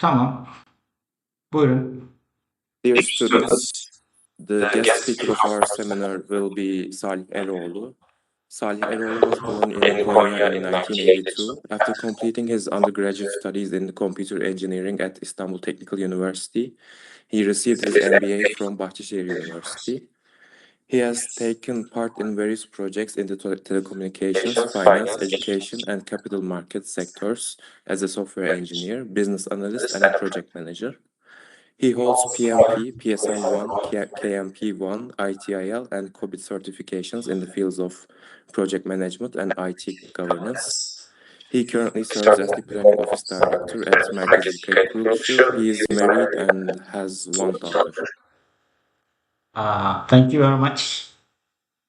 Tamam. Buyurun. Dear students, the guest speaker of our seminar will be Salih Eroğlu. Salih Eroğlu was born in Konya in 1982. After completing his undergraduate studies in computer engineering at İstanbul Technical University, he received his MBA from Bahçeşehir University. He has taken part in various projects in the telecommunications, finance, education, and capital market sectors as a software engineer, business analyst, and a project manager. He holds PMP, PSM1, KMP1, ITIL, and COBIT certifications in the fields of project management and IT governance. He currently serves as the Planning Office Director at Merkezi Kayıt Kuruluşu. He is married and has one daughter. Thank you very much.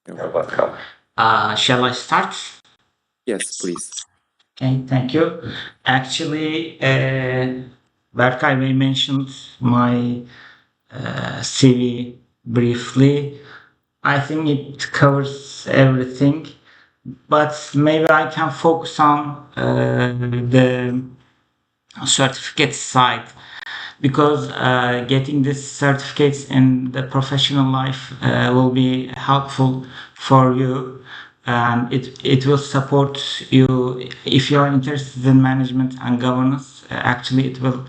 You're welcome. Shall I start? Yes, please. Okay, thank you. Actually, Berkay Bey mentioned my CV briefly. I think it covers everything, but maybe I can focus on the certificate side, because getting these certificates in the professional life will be helpful for you, and it will support you if you are interested in management and governance. Actually, it will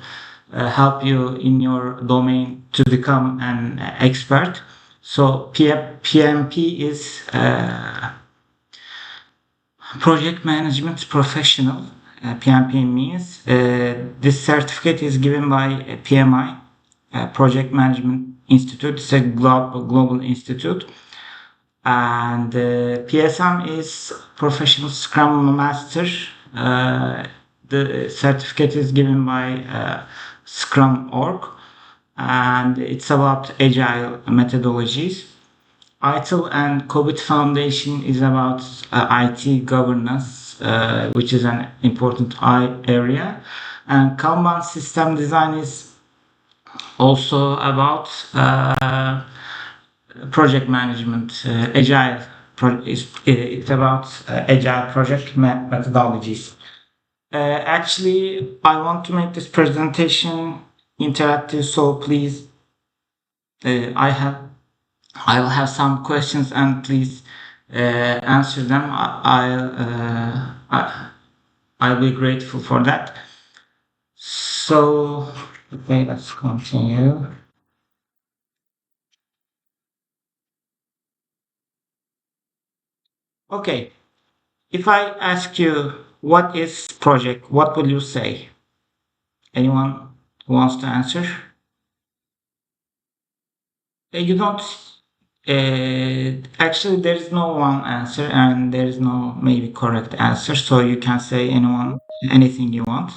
help you in your domain to become an expert. So PMP is project management professional. PMP means this certificate is given by PMI, Project Management Institute. It's a global institute. And PSM is Professional Scrum Master. The certificate is given by Scrum.org, and it's about agile methodologies. ITIL and COBIT Foundation is about IT governance, which is an important area. And Kanban system design is also about project management, agile. It's about agile project methodologies. Actually, I want to make this presentation interactive, so please, I'll have some questions, and please answer them. I'll be grateful for that. So, okay, let's continue. Okay, if I ask you what is project, what will you say? Anyone who wants to answer? You don't. Actually, there is no one answer, and there is no maybe correct answer, so you can say anything you want.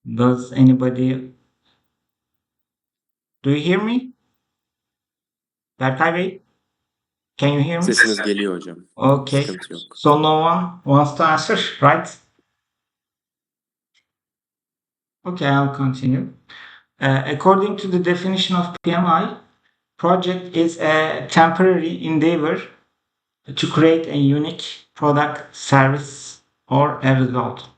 Does anybody? Do you hear me? Berkay Bey? Can you hear me? Sesiniz geliyor hocam. Okay. Sıkıntı yok. So no one wants to answer, right? Okay, I'll continue. According to the definition of PMI, project is a temporary endeavor to create a unique product, service, or a result.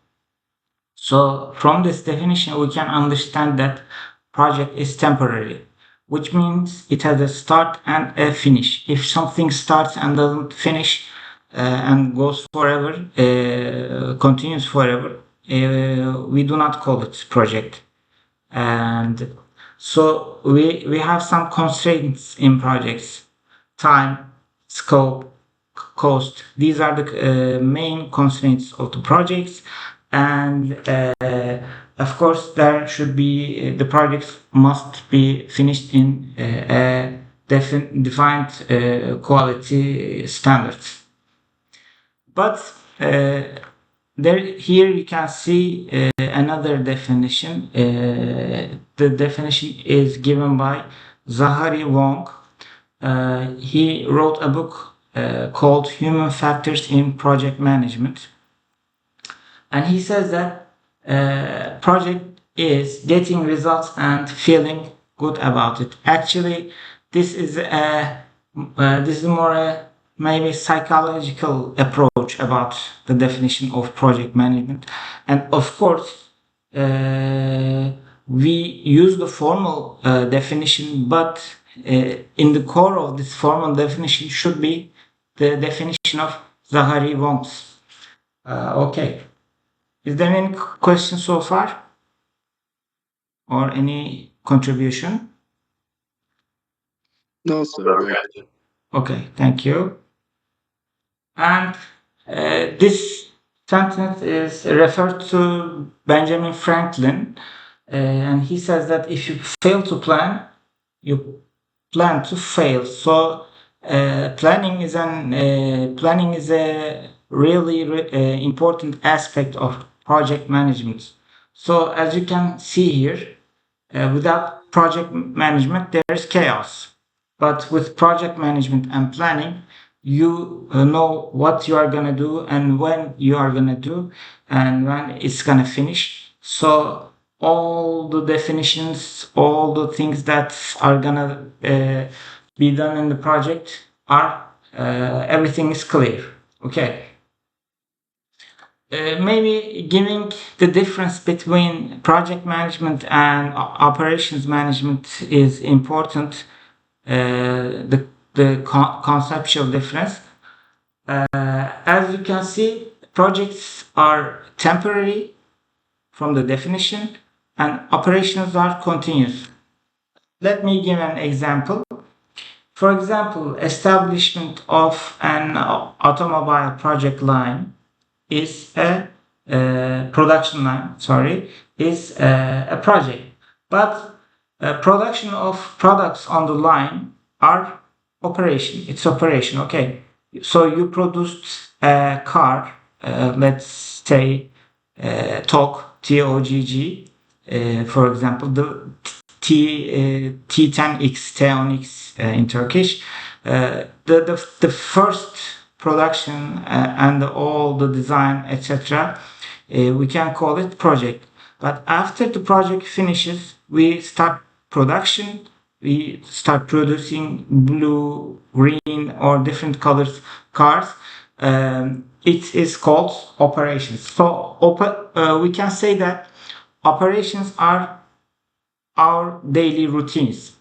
So from this definition, we can understand that project is temporary, which means it has a start and a finish. If something starts and doesn't finish and goes forever, continues forever, we do not call it project. And so we have some constraints in projects: time, scope, cost. These are the main constraints of the projects. And of course, there should be the projects must be finished in a defined quality standards. But here you can see another definition. The definition is given by Zahari Wong. He wrote a book called Human Factors in Project Management. And he says that project is getting results and feeling good about it. Actually, this is more a maybe psychological approach about the definition of project management. And of course, we use the formal definition, but in the core of this formal definition should be the definition of Zachary Wong's. Okay. Is there any question so far? Or any contribution? No, sir. Go ahead. Okay, thank you. And this sentence is referred to Benjamin Franklin, and he says that if you fail to plan, you plan to fail. So planning is a really important aspect of project management. So as you can see here, without project management, there is chaos. But with project management and planning, you know what you are going to do and when you are going to do and when it's going to finish. So all the definitions, all the things that are going to be done in the project are everything is clear. Okay. Maybe giving the difference between project management and operations management is important. The conceptual difference. As you can see, projects are temporary from the definition and operations are continuous. Let me give an example. For example, establishment of an automobile project line is a production line, is a project. But production of products on the line are operation. It's operation, okay. So you produced a car, let's say TOGG, T-O-G-G, for example, the T10X, T10X in Turkish. The first production and all the design, etc., we can call it project. But after the project finishes, we start production. We start producing blue, green, or different colors cars. It is called operations. So we can say that operations are our daily routines.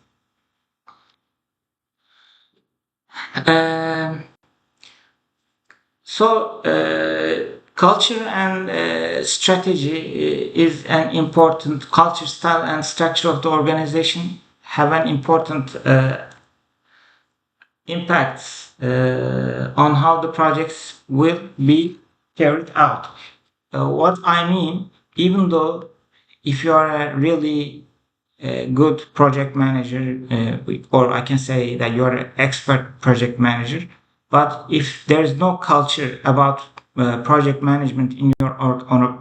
So culture and strategy is an important culture, style, and structure of the organization have an important impacts on how the projects will be carried out. What I mean, even though if you are a really good project manager, or I can say that you are an expert project manager, but if there is no culture about project management in your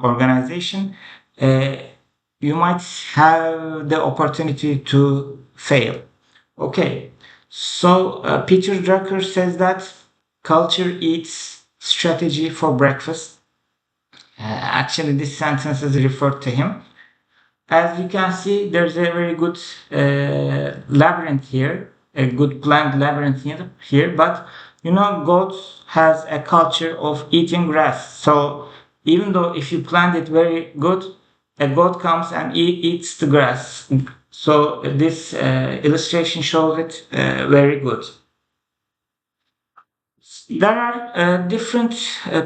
organization, you might have the opportunity to fail. Okay, so Peter Drucker says that culture eats strategy for breakfast. Actually, this sentence is referred to him. As you can see, there's a very good labyrinth here, a good planned labyrinth here, but you know, goats has a culture of eating grass. So even though if you planned it very good, a goat comes and eats the grass. So this illustration shows it very good. There are different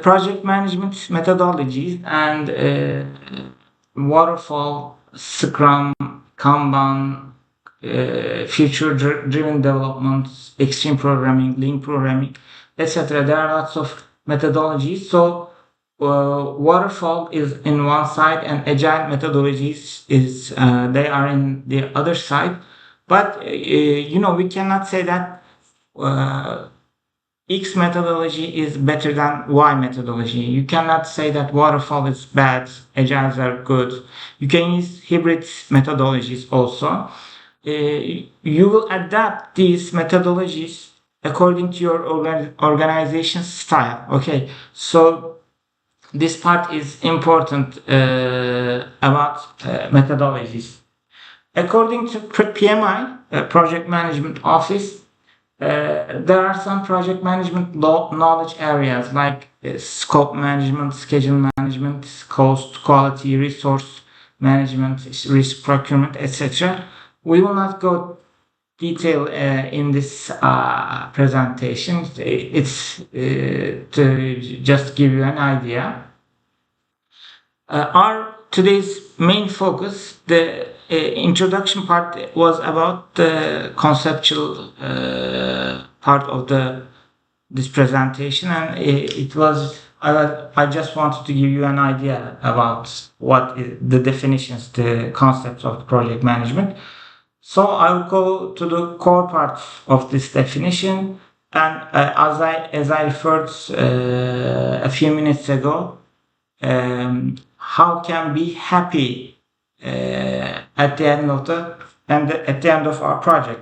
project management methodologies and waterfall, Scrum, Kanban, future-driven development, extreme programming, lean programming, etc. There are lots of methodologies. So waterfall is in one side, and agile methodologies is they are in the other side. But you know, we cannot say that X methodology is better than Y methodology. You cannot say that waterfall is bad, agiles are good. You can use hybrid methodologies also. You will adapt these methodologies according to your organization style. Okay, so this part is important about methodologies. According to PMI, Project Management Office, There are some project management knowledge areas like scope management, schedule management, cost, quality, resource management, risk procurement, etc. We will not go detail in this presentation. It's to just give you an idea. Our today's main focus, the introduction part, was about the conceptual part of this presentation, and it was I just wanted to give you an idea about what is the definitions, the concepts of project management. So I'll go to the core parts of this definition, and as I referred a few minutes ago, how can be happy at the end of our project.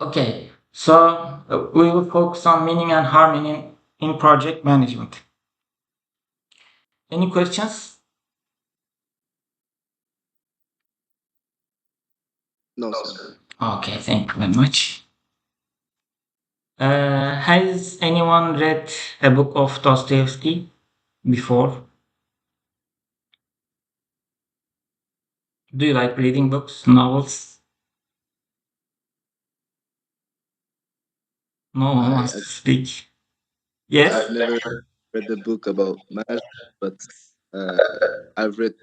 Okay, so we will focus on meaning and harmony in project management. Any questions? No, sir. Okay, thank you very much. Has anyone read a book of Dostoevsky before? Do you like reading books, novels? No one wants to speak. Yes? I've never read a book about management, but uh, I've read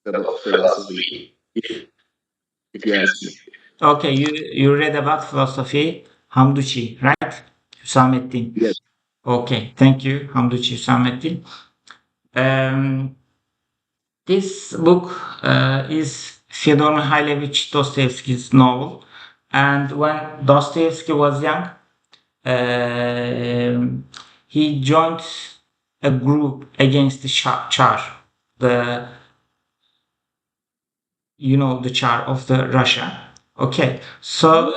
about philosophy, if you ask me. Okay, you read about philosophy, Hamduchi, right? Hüsamettin. Yes. Okay, thank you, Hamduchi Hüsamettin. This book is Fyodor Mikhailovich Dostoevsky's novel, and when Dostoevsky was young, he joined a group against the Tsar, the the Tsar of the Russia. Okay, so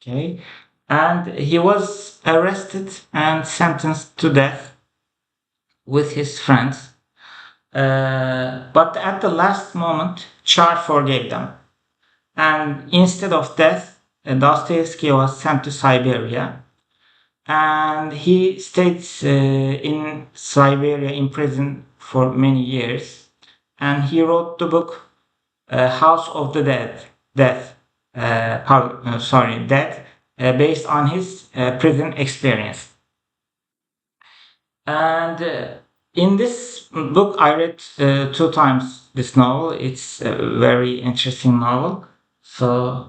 okay, and he was arrested and sentenced to death with his friends. But at the last moment, Tsar forgave them, and instead of death, Dostoevsky was sent to Siberia, and he stayed in Siberia in prison for many years, and he wrote the book House of the Death, based on his prison experience. And in this book, I read 2 times this novel. It's a very interesting novel, so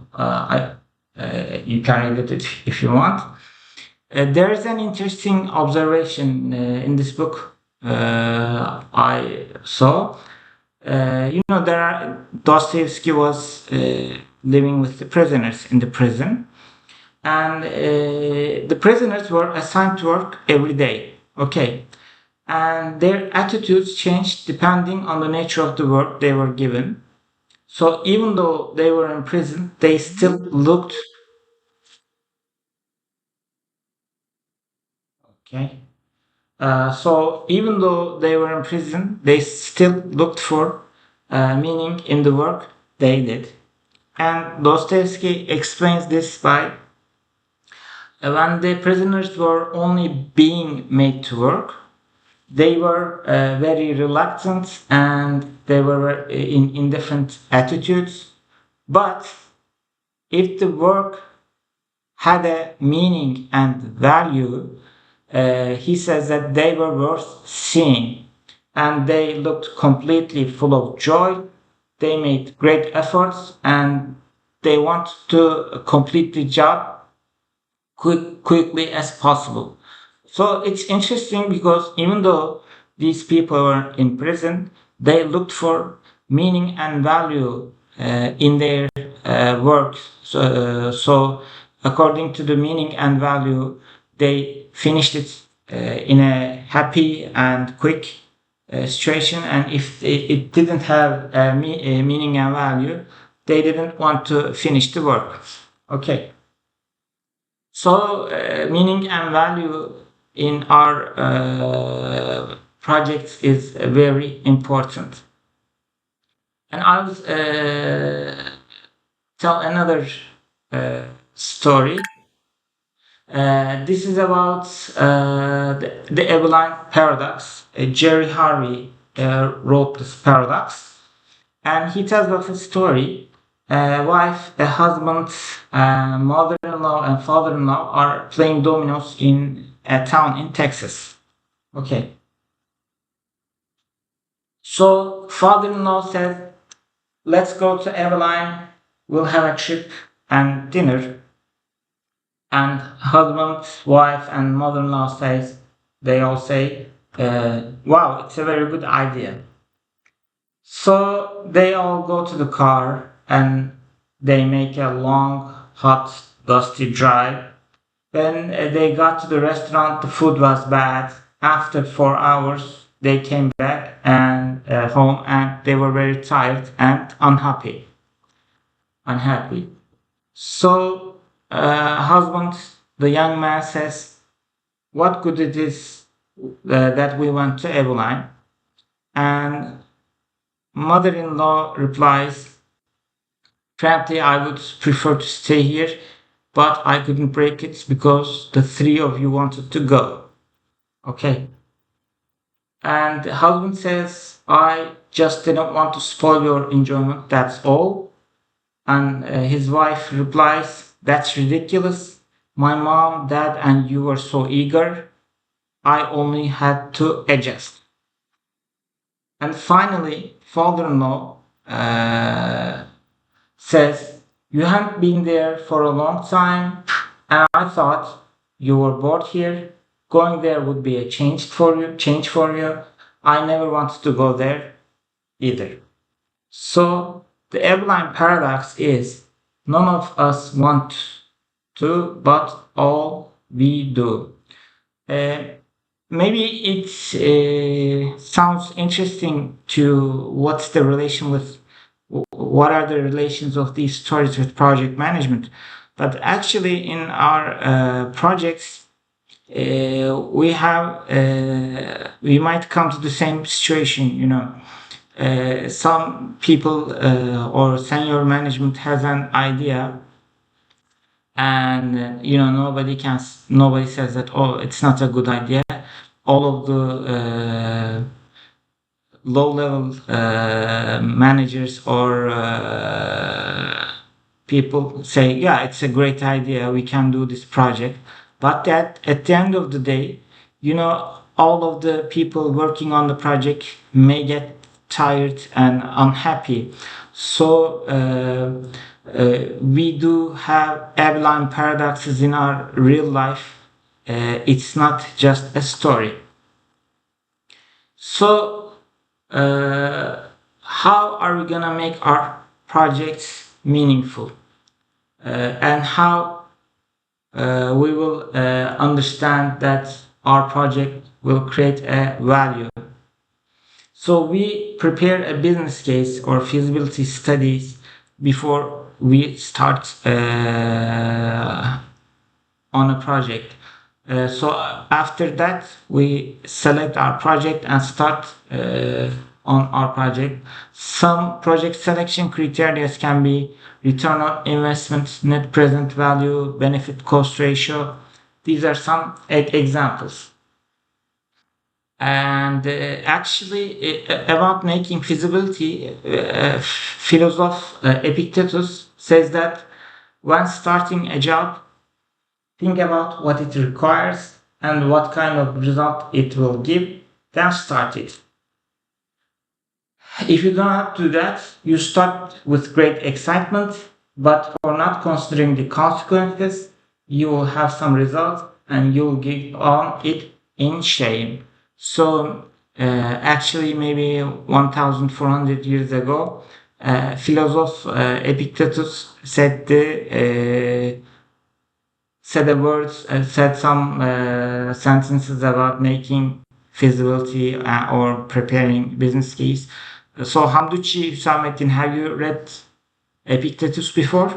you can read it if you want. There is an interesting observation in this book I saw. Dostoevsky was living with the prisoners in the prison, and the prisoners were assigned to work every day. Okay, and their attitudes changed depending on the nature of the work they were given. So even though they were in prison, they still looked. Okay. So even though they were in prison, they still looked for meaning in the work they did. And Dostoevsky explains this by when the prisoners were only being made to work, they were very reluctant and they were in different attitudes. But if the work had a meaning and value, he says that they were worth seeing, and they looked completely full of joy. They made great efforts and they want to complete the job quickly as possible. So it's interesting because even though these people were in prison, they looked for meaning and value in their work. So according to the meaning and value, they finished it in a happy and quick situation. And if it didn't have a meaning and value, they didn't want to finish the work. Okay. So meaning and value in our projects is very important. And I'll tell another story. This is about the Evelyn paradox. Jerry Harvey wrote this paradox, and he tells us a story. A wife, a husband, mother-in-law, and father-in-law are playing dominoes in a town in Texas. Okay. So father-in-law says, "Let's go to Eveline. We'll have a trip and dinner." And husband, wife, and mother-in-law says, they all say, "Wow, it's a very good idea." So they all go to the car and they make a long, hot, dusty drive. When they got to the restaurant, the food was bad. After 4 hours, they came back and home, and they were very tired and unhappy. Unhappy. So, husband, the young man says, "What good it is that we went to Eveline?" And mother-in-law replies, "Frankly, I would prefer to stay here, but I couldn't break it because the three of you wanted to go." Okay. And the husband says, "I just didn't want to spoil your enjoyment, that's all." And his wife replies, "That's ridiculous. My mom, dad, and you were so eager. I only had to adjust." And finally, father-in-law says, "You haven't been there for a long time, and I thought you were bored here. Going there would be a change for you. Change for you. I never wanted to go there either." So the Eveline paradox is none of us want to, but all we do. Uh, Maybe it sounds interesting to what's the relation with what are the relations of these stories with project management, but actually in our projects we might come to the same situation, you know. Some people or senior management has an idea, and you know, nobody says that, "Oh, it's not a good idea." All of the low level managers or people say, "Yeah, it's a great idea, we can do this project." But that at the end of the day, you know, all of the people working on the project may get tired and unhappy. So we do have Avalon paradoxes in our real life. It's not just a story. So how are we gonna make our projects meaningful, and how we will understand that our project will create a value? So we prepare a business case or feasibility studies before we start on a project. So after that, we select our project and start on our project. Some project selection criteria can be return on investment, net present value, benefit cost ratio. These are some examples. And actually, about making feasibility, philosopher Epictetus says that when starting a job, think about what it requires and what kind of result it will give, then start it. If you do not do that, you start with great excitement, but for not considering the consequences, you will have some results and you'll give on it in shame. So, actually, maybe 1,400 years ago, philosopher Epictetus said the words, said some sentences about making feasibility or preparing business case. So Hamducci Hüsamettin, have you read Epictetus before?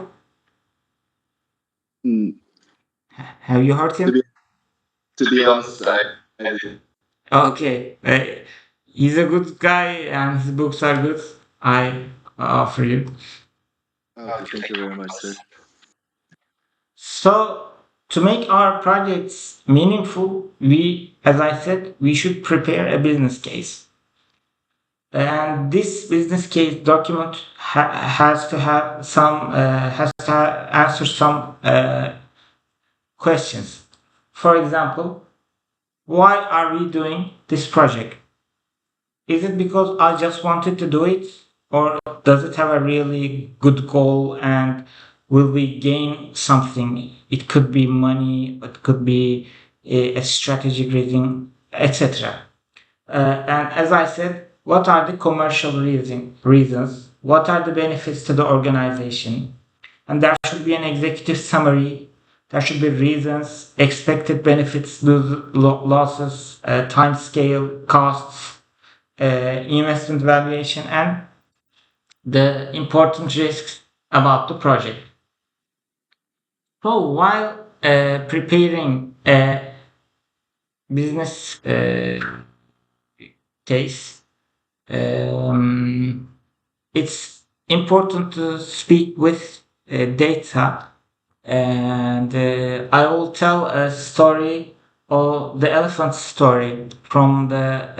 Mm, Have you heard to him? be to be honest, I did. Okay, he's a good guy and his books are good. I offer you. Okay, thank you very much, sir. So to make our projects meaningful, as I said, we should prepare a business case. And this business case document has to have answer some questions. For example, why are we doing this project? Is it because I just wanted to do it, or does it have a really good goal and will we gain something? It could be money, it could be a strategic reason, etc. And as I said, what are the commercial reasons? What are the benefits to the organization? And there should be an executive summary. There should be reasons, expected benefits, losses, time scale, costs, investment valuation, and the important risks about the project. So while preparing a business case, it's important to speak with data, and I will tell a story, or the elephant story, from the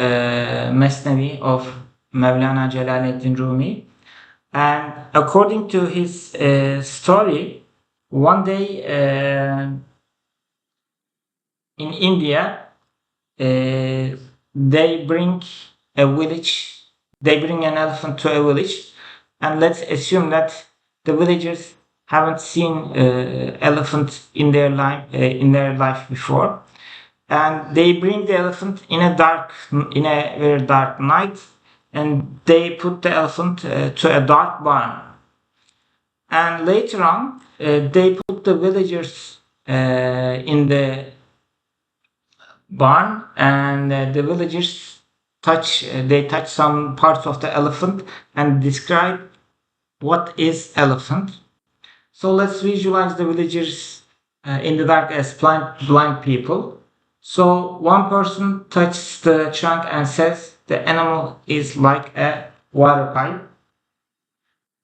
Mesnevi of Mevlana Celaleddin Rumi. And according to his story, one day in India, they bring a village, they bring an elephant to a village, and let's assume that the villagers haven't seen elephant in their life before, and they bring the elephant in a very dark night, and they put the elephant to a dark barn. And later on, they put the villagers in the barn, and the villagers touch some parts of the elephant and describe what is elephant. So let's visualize the villagers in the dark as blind people. So one person touches the trunk and says the animal is like a water pipe.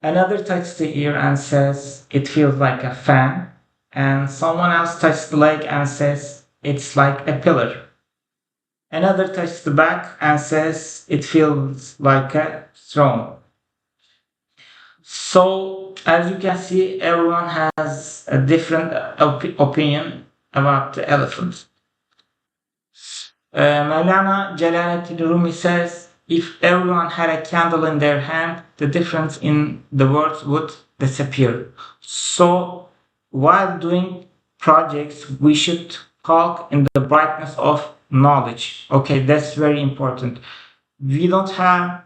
Another touches the ear and says it feels like a fan. And someone else touches the leg and says it's like a pillar. Another touches the back and says it feels like a throne. So, as you can see, everyone has a different opinion about the elephant. Mevlana Celaleddin Rumi says, if everyone had a candle in their hand, the difference in the words would disappear. So, while doing projects, we should talk in the brightness of knowledge. Okay, that's very important. We don't have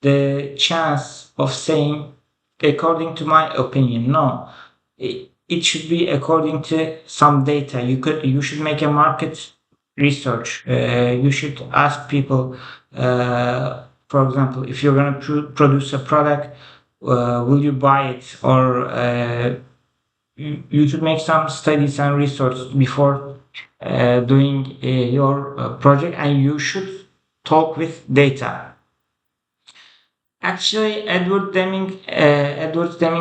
the chance of saying, according to my opinion. No, it should be according to some data. You should make a market research. You should ask people. For example, if you're going to produce a product, will you buy it? Or you should make some studies and research before doing your project, and you should talk with data. Actually, Edward Deming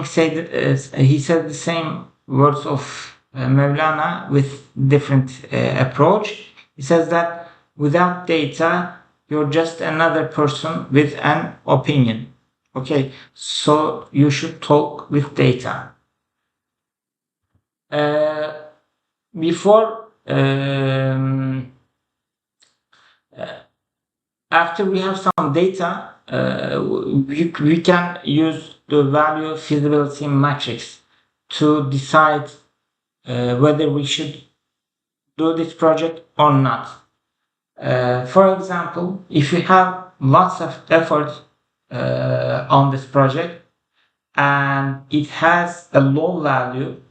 said he said the same words of Mevlana with different approach. He says that without data, you're just another person with an opinion. Okay, so you should talk with data. Before After we have some data, we can use the value feasibility matrix to decide whether we should do this project or not. For example, if you have lots of effort on this project and it has a low value,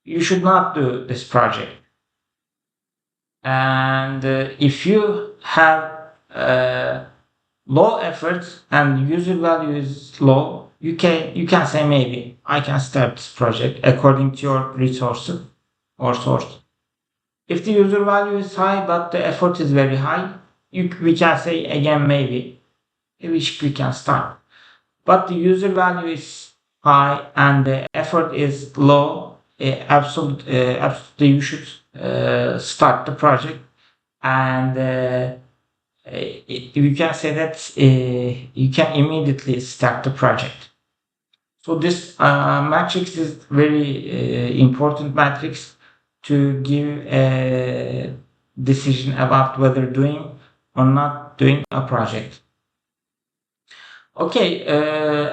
you should not do this project. And if you have low effort and user value is low, you can say maybe I can start this project according to your resources or source. If the user value is high but the effort is very high, we can say again maybe we can start. but the user value is high and the effort is low, absolutely you should start the project. And you can say that you can immediately start the project. So this matrix is very important matrix to give a decision about whether doing or not doing a project. Okay,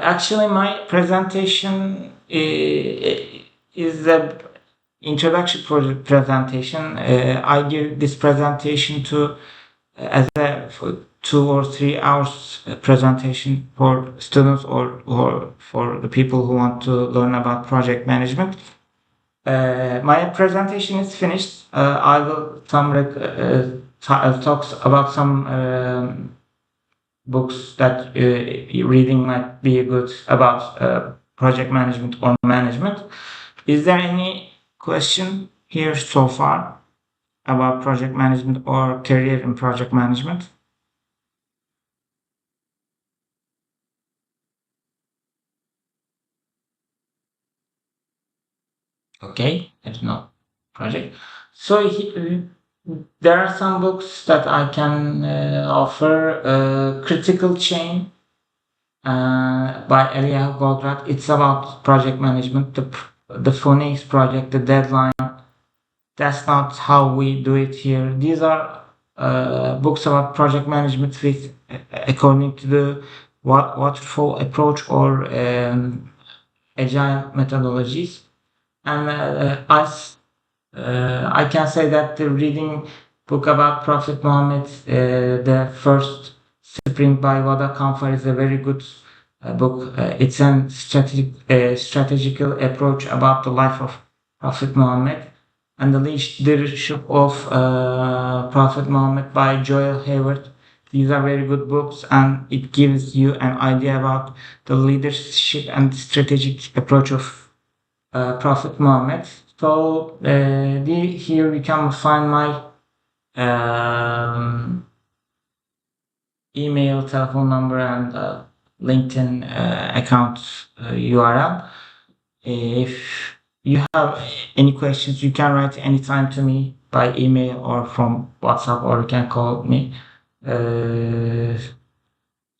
actually my presentation is the introduction presentation. I give this presentation to as a 2 or 3 hours presentation for students or for the people who want to learn about project management. My presentation is finished. I will talk about some books that reading might be good about project management or management. Is there any question here so far about project management or career in project management? Okay, there's no project. So there are some books that I can offer. Critical Chain by Eliyahu Goldratt. It's about project management. The Phoenix project, the deadline. That's not how we do it here. These are books about project management with according to the waterfall approach or agile methodologies. And I can say that the reading book about Prophet Muhammad, the first Spring by Wada Kamfar, is a very good book. It's a strategical approach about the life of Prophet Muhammad and the leadership of Prophet Muhammad by Joel Hayward. These are very good books and it gives you an idea about the leadership and strategic approach of Prophet Muhammad. So here you can find my email, telephone number, and LinkedIn account URL. If you have any questions, you can write anytime to me by email or from WhatsApp, or you can call me.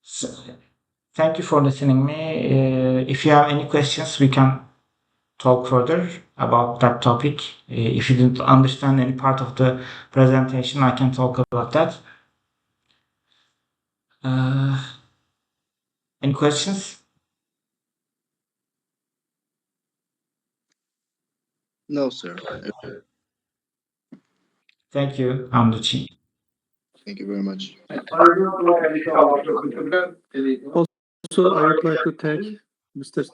So thank you for listening me. If you have any questions, we can talk further about that topic. If you didn't understand any part of the presentation, I can talk about that. Any questions? No, sir. Thank you, Hamduchi. Thank you very much. Also, I would like to thank Mr.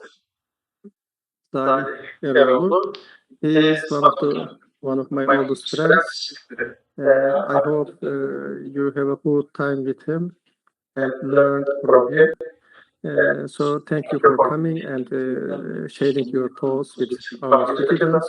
Salih Eroğlu. He is one of my oldest friends. I hope you have a good time with him and learned from him. So thank you for coming and sharing your thoughts with our students.